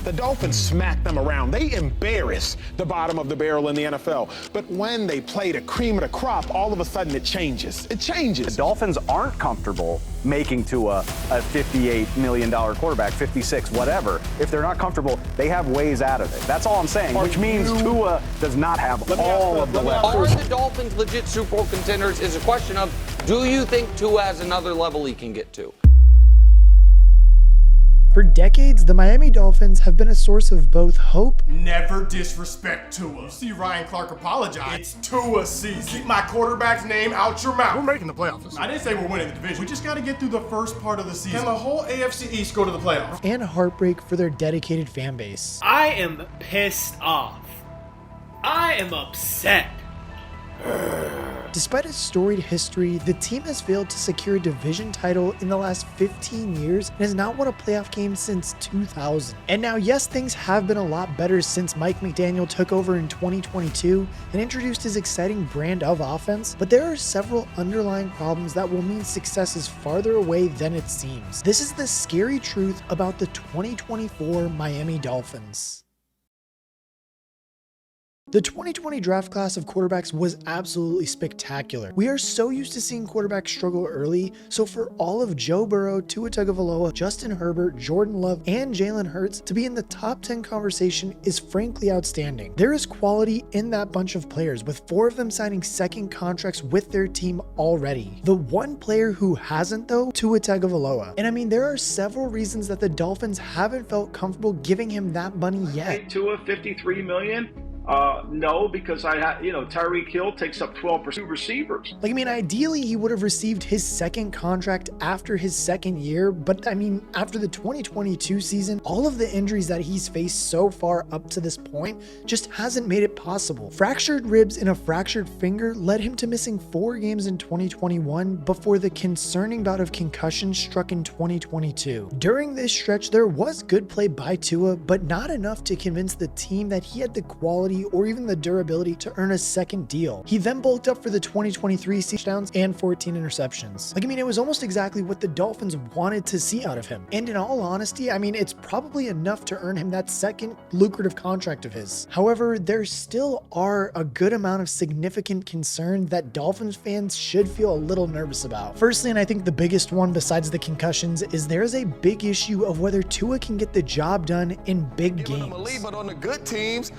The Dolphins smacked them around. They embarrassed the bottom of the barrel in the NFL. But when they play the cream of the crop, all of a sudden it changes. It changes. The Dolphins aren't comfortable making Tua a $58 million quarterback, 56, whatever. If they're not comfortable, they have ways out of it. That's all I'm saying, which means Tua does not have all of the weapons. Are the Dolphins legit Super Bowl contenders is a question of, do you think Tua has another level he can get to? For decades, the Miami Dolphins have been a source of both hope. Never disrespect Tua. You see Ryan Clark apologize. It's Tua season. Keep my quarterback's name out your mouth. We're making the playoffs. I didn't say we're winning the division. We just got to get through the first part of the season. Can the whole AFC East go to the playoffs? And heartbreak for their dedicated fan base. I am pissed off. I am upset. Despite its storied history, the team has failed to secure a division title in the last 15 years and has not won a playoff game since 2000. And now, yes, things have been a lot better since Mike McDaniel took over in 2022 and introduced his exciting brand of offense, but there are several underlying problems that will mean success is farther away than it seems. This is the scary truth about the 2024 Miami Dolphins. The 2020 draft class of quarterbacks was absolutely spectacular. We are so used to seeing quarterbacks struggle early, so for all of Joe Burrow, Tua Tagovailoa, Justin Herbert, Jordan Love, and Jalen Hurts to be in the top 10 conversation is frankly outstanding. There is quality in that bunch of players, with 4 of them signing second contracts with their team already. The one player who hasn't though, Tua Tagovailoa. And I mean, there are several reasons that the Dolphins haven't felt comfortable giving him that money yet. Hey, Tua, $53 million? No, because Tyreek Hill takes up 12% receivers. Like, I mean, ideally he would have received his second contract after his second year, but I mean, after the 2022 season, all of the injuries that he's faced so far up to this point just hasn't made it possible. Fractured ribs and a fractured finger led him to missing 4 games in 2021 before the concerning bout of concussion struck in 2022. During this stretch, there was good play by Tua, but not enough to convince the team that he had the quality or even the durability to earn a second deal. He then bulked up for the 2023 touchdowns and 14 interceptions. Like, I mean, it was almost exactly what the Dolphins wanted to see out of him. And in all honesty, I mean, it's probably enough to earn him that second lucrative contract of his. However, there still are a good amount of significant concern that Dolphins fans should feel a little nervous about. Firstly, and I think the biggest one besides the concussions, is there's a big issue of whether Tua can get the job done in big games. But on the good teams,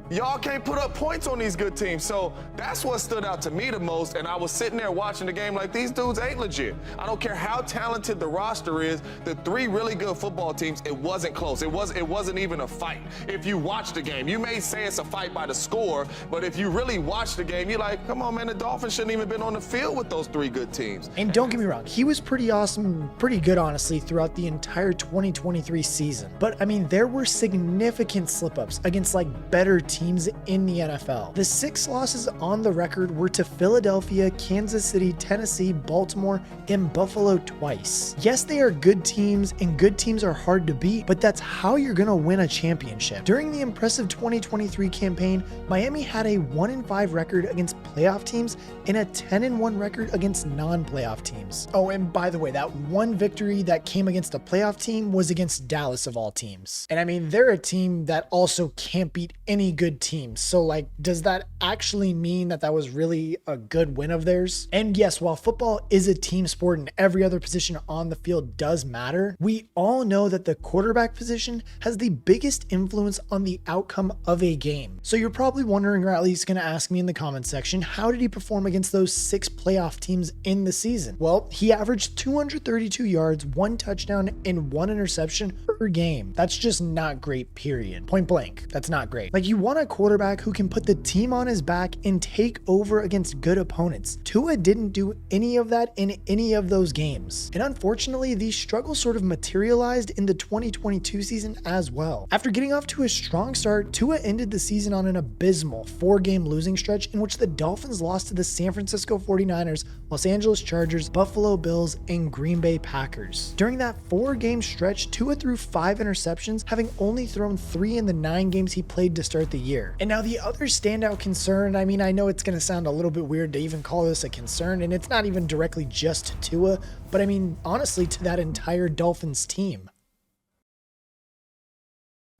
y'all can't put up points on these good teams. So that's what stood out to me the most. And I was sitting there watching the game like, these dudes ain't legit. I don't care how talented the roster is. The 3 really good football teams, it wasn't close. It wasn't even a fight. If you watch the game, you may say it's a fight by the score, but if you really watch the game, you're like, come on, man, the Dolphins shouldn't even been on the field with those 3 good teams. And don't get me wrong, he was pretty awesome, pretty good, honestly, throughout the entire 2023 season. But I mean, there were significant slip-ups against like better teams in the NFL. The 6 losses on the record were to Philadelphia, Kansas City, Tennessee, Baltimore, and Buffalo twice. Yes, they are good teams, and good teams are hard to beat, but that's how you're gonna win a championship. During the impressive 2023 campaign, Miami had a 1-5 record against playoff teams and a 10-1 record against non-playoff teams. Oh, and by the way, that one victory that came against a playoff team was against Dallas of all teams. And I mean, they're a team that also can't beat any good team. So like, does that actually mean that that was really a good win of theirs? And yes, while football is a team sport and every other position on the field does matter, we all know that the quarterback position has the biggest influence on the outcome of a game. So you're probably wondering, or at least going to ask me in the comments section, how did he perform against those 6 playoff teams in the season? Well, he averaged 232 yards, 1 touchdown, and 1 interception per game. That's just not great, period. Point blank. That's not great. Like, you want a quarterback who can put the team on his back and take over against good opponents. Tua didn't do any of that in any of those games. And unfortunately, these struggles sort of materialized in the 2022 season as well. After getting off to a strong start, Tua ended the season on an abysmal 4-game losing stretch in which the Dolphins lost to the San Francisco 49ers, Los Angeles Chargers, Buffalo Bills, and Green Bay Packers. During that 4-game stretch, Tua threw 5 interceptions, having only thrown 3 in the 9 games he played to start the year. And now the other standout concern, I mean, I know it's going to sound a little bit weird to even call this a concern, and it's not even directly just to Tua, but I mean, honestly, to that entire Dolphins team.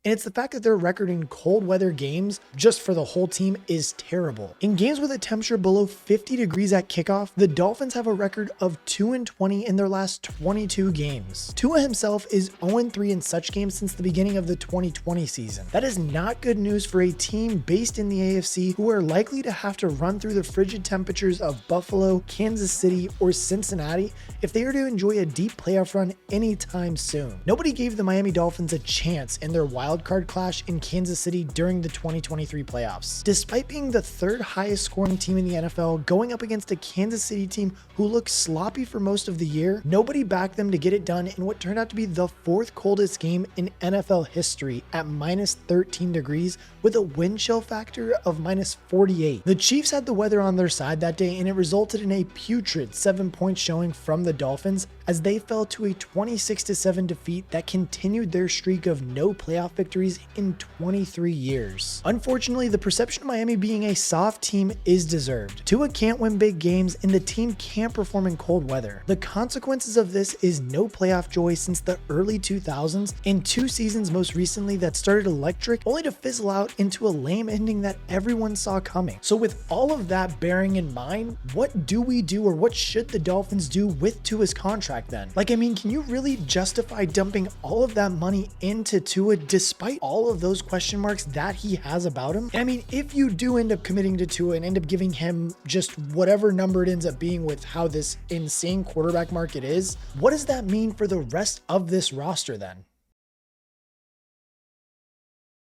and it's the fact that their record in cold weather games, just for the whole team, is terrible. In games with a temperature below 50 degrees at kickoff, the Dolphins have a record of 2-20 in their last 22 games. Tua himself is 0-3 in such games since the beginning of the 2020 season. That is not good news for a team based in the AFC who are likely to have to run through the frigid temperatures of Buffalo, Kansas City, or Cincinnati if they are to enjoy a deep playoff run anytime soon. Nobody gave the Miami Dolphins a chance in their wildcard clash in Kansas City during the 2023 playoffs. Despite being the third highest scoring team in the NFL, going up against a Kansas City team who looked sloppy for most of the year, nobody backed them to get it done in what turned out to be the fourth coldest game in NFL history at -13 degrees with a wind chill factor of -48. The Chiefs had the weather on their side that day, and it resulted in a putrid 7-point showing from the Dolphins as they fell to a 26-7 defeat that continued their streak of no playoff victories in 23 years. Unfortunately, the perception of Miami being a soft team is deserved. Tua can't win big games, and the team can't perform in cold weather. The consequences of this is no playoff joy since the early 2000s, and 2 seasons most recently that started electric only to fizzle out into a lame ending that everyone saw coming. So with all of that bearing in mind, what do we do, or what should the Dolphins do with Tua's contract then? Like, I mean, can you really justify dumping all of that money into Tua despite all of those question marks that he has about him? And I mean, if you do end up committing to Tua and end up giving him just whatever number it ends up being with how this insane quarterback market is, what does that mean for the rest of this roster then?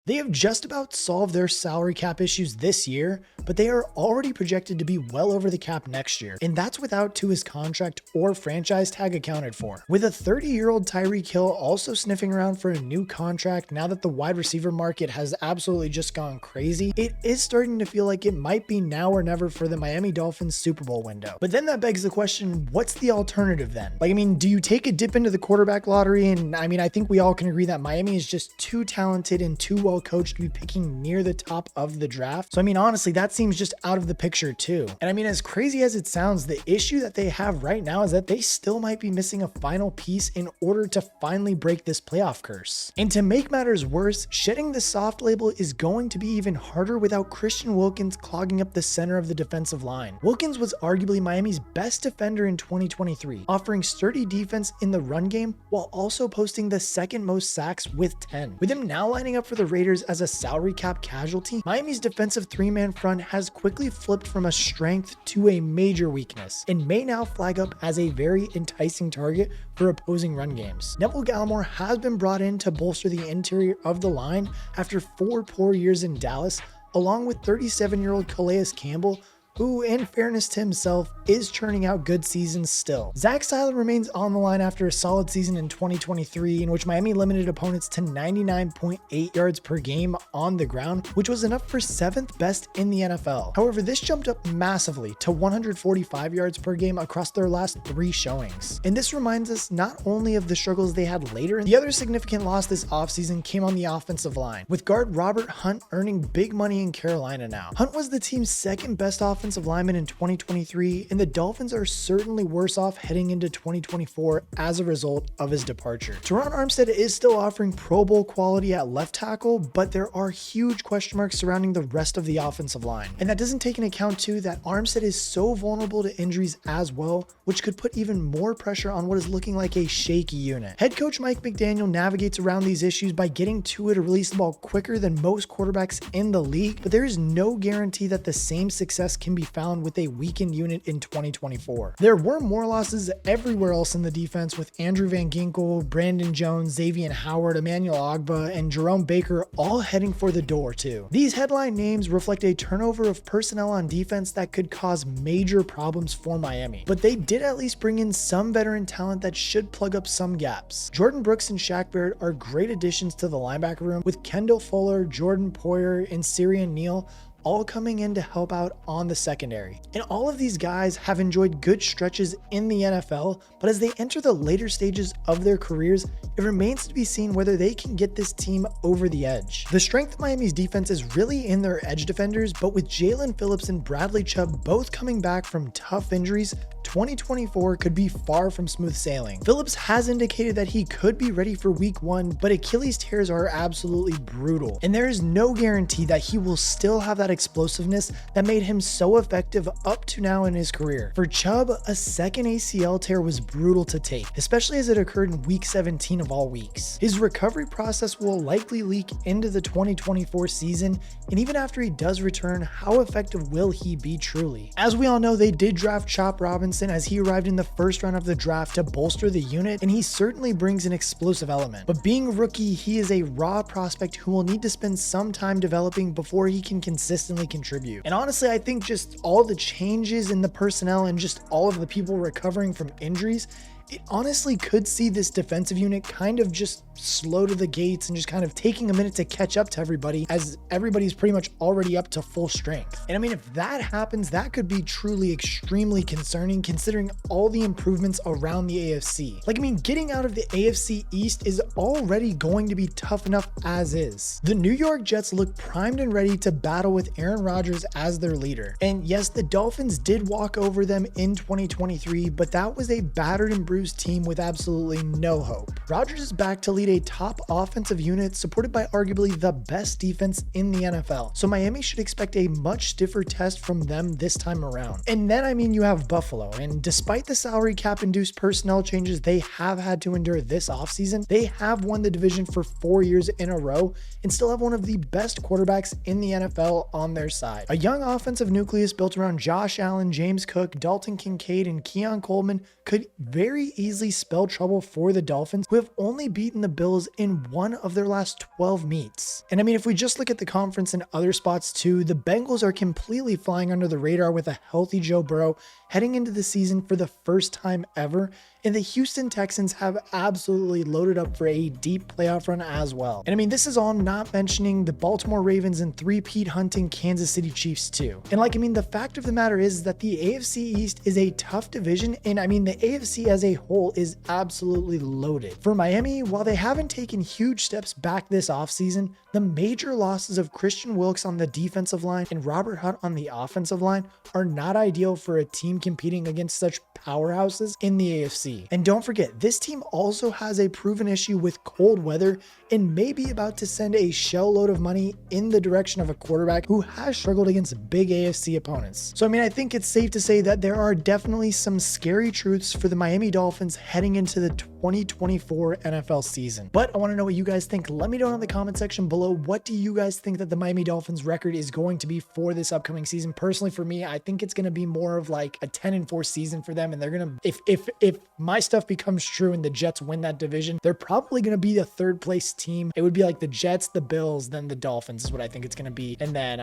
They have just about solved their salary cap issues this year, but they are already projected to be well over the cap next year, and that's without Tua's contract or franchise tag accounted for. With a 30-year-old Tyreek Hill also sniffing around for a new contract now that the wide receiver market has absolutely just gone crazy, it is starting to feel like it might be now or never for the Miami Dolphins Super Bowl window. But then that begs the question, what's the alternative then? Like, I mean, do you take a dip into the quarterback lottery? And I mean, I think we all can agree that Miami is just too talented and too well coached to be picking near the top of the draft. So I mean, honestly, that seems just out of the picture too. And I mean, as crazy as it sounds, the issue that they have right now is that they still might be missing a final piece in order to finally break this playoff curse. And to make matters worse, shedding the soft label is going to be even harder without Christian Wilkins clogging up the center of the defensive line. Wilkins was arguably Miami's best defender in 2023, offering sturdy defense in the run game while also posting the second most sacks with 10. With him now lining up for the Raiders as a salary cap casualty, Miami's defensive 3-man front has quickly flipped from a strength to a major weakness and may now flag up as a very enticing target for opposing run games. Neville Gallimore has been brought in to bolster the interior of the line after 4 poor years in Dallas, along with 37-year-old Calais Campbell, who, in fairness to himself, is churning out good seasons still. Zach Seiler remains on the line after a solid season in 2023, in which Miami limited opponents to 99.8 yards per game on the ground, which was enough for 7th best in the NFL. However, this jumped up massively to 145 yards per game across their last 3 showings. And this reminds us not only of the struggles they had later, the other significant loss this offseason came on the offensive line, with guard Robert Hunt earning big money in Carolina now. Hunt was the team's 2nd best offensive lineman in 2023, and the Dolphins are certainly worse off heading into 2024 as a result of his departure. Teron Armstead is still offering Pro Bowl quality at left tackle, but there are huge question marks surrounding the rest of the offensive line. And that doesn't take into account too that Armstead is so vulnerable to injuries as well, which could put even more pressure on what is looking like a shaky unit. Head coach Mike McDaniel navigates around these issues by getting Tua to release the ball quicker than most quarterbacks in the league, but there is no guarantee that the same success can be found with a weakened unit in 2024. There were more losses everywhere else in the defense, with Andrew Van Ginkel, Brandon Jones, Xavier Howard, Emmanuel Ogbah, and Jerome Baker all heading for the door too. These headline names reflect a turnover of personnel on defense that could cause major problems for Miami, but they did at least bring in some veteran talent that should plug up some gaps. Jordan Brooks and Shaq Barrett are great additions to the linebacker room, with Kendall Fuller, Jordan Poyer, and Syrian Neal all coming in to help out on the secondary. And all of these guys have enjoyed good stretches in the NFL, but as they enter the later stages of their careers, it remains to be seen whether they can get this team over the edge. The strength of Miami's defense is really in their edge defenders, but with Jalen Phillips and Bradley Chubb both coming back from tough injuries, 2024 could be far from smooth sailing. Phillips has indicated that he could be ready for week 1, but Achilles tears are absolutely brutal, and there is no guarantee that he will still have that explosiveness that made him so effective up to now in his career. For Chubb, a second ACL tear was brutal to take, especially as it occurred in week 17 of all weeks. His recovery process will likely leak into the 2024 season, and even after he does return, how effective will he be truly? As we all know, they did draft Chop Robinson as he arrived in the first round of the draft to bolster the unit, and he certainly brings an explosive element. But being a rookie, he is a raw prospect who will need to spend some time developing before he can consistently contribute. And honestly, I think just all the changes in the personnel and just all of the people recovering from injuries, it honestly could see this defensive unit kind of just slow to the gates and just kind of taking a minute to catch up to everybody, as everybody's pretty much already up to full strength. And I mean, if that happens, that could be truly extremely concerning considering all the improvements around the AFC. Like, I mean, getting out of the AFC East is already going to be tough enough as is. The New York Jets look primed and ready to battle with Aaron Rodgers as their leader. And yes, the Dolphins did walk over them in 2023, but that was a battered and bruised team with absolutely no hope. Rodgers is back to lead a top offensive unit supported by arguably the best defense in the NFL. So Miami should expect a much stiffer test from them this time around. And then, I mean, you have Buffalo, and despite the salary cap induced personnel changes they have had to endure this offseason, they have won the division for 4 years in a row and still have one of the best quarterbacks in the NFL on their side. A young offensive nucleus built around Josh Allen, James Cook, Dalton Kincaid, and Keon Coleman could very easily spell trouble for the Dolphins, who have only beaten the Bills in one of their last 12 meets. And I mean, if we just look at the conference and other spots too, the Bengals are completely flying under the radar with a healthy Joe Burrow heading into the season for the first time ever, and the Houston Texans have absolutely loaded up for a deep playoff run as well. And I mean, this is all not mentioning the Baltimore Ravens and three-peat hunting Kansas City Chiefs too. And like, I mean, the fact of the matter is that the AFC East is a tough division, and I mean, the AFC as a whole is absolutely loaded. For Miami, while they haven't taken huge steps back this offseason, the major losses of Christian Wilkes on the defensive line and Robert Hunt on the offensive line are not ideal for a team competing against such powerhouses in the AFC. And don't forget, this team also has a proven issue with cold weather and may be about to send a shell load of money in the direction of a quarterback who has struggled against big AFC opponents. So I mean, I think it's safe to say that there are definitely some scary truths for the Miami Dolphins heading into the 2024 NFL season. But I want to know what you guys think. Let me know in the comment section below. What do you guys think that the Miami Dolphins record is going to be for this upcoming season? Personally, for me, I think it's going to be more of like a 10-4 season for them, and they're going to, if my stuff becomes true and the Jets win that division, they're probably going to be the third place team. It would be like the Jets, the Bills, then the Dolphins is what I think it's going to be, and then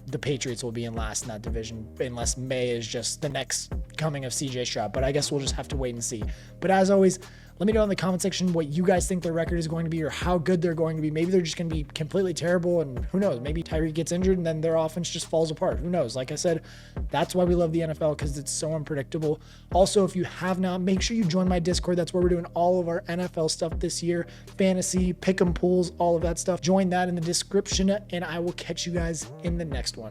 the Patriots will be in last in that division unless May is just the next coming of CJ Stroud, but I guess we'll just have to wait and see. But as always, let me know in the comment section what you guys think their record is going to be or how good they're going to be. Maybe they're just going to be completely terrible, and who knows, maybe Tyreek gets injured and then their offense just falls apart. Who knows? Like I said, that's why we love the NFL, because it's so unpredictable. Also, if you have not, make sure you join my Discord. That's where we're doing all of our NFL stuff this year. Fantasy, pick'em pools, all of that stuff. Join that in the description, and I will catch you guys in the next one.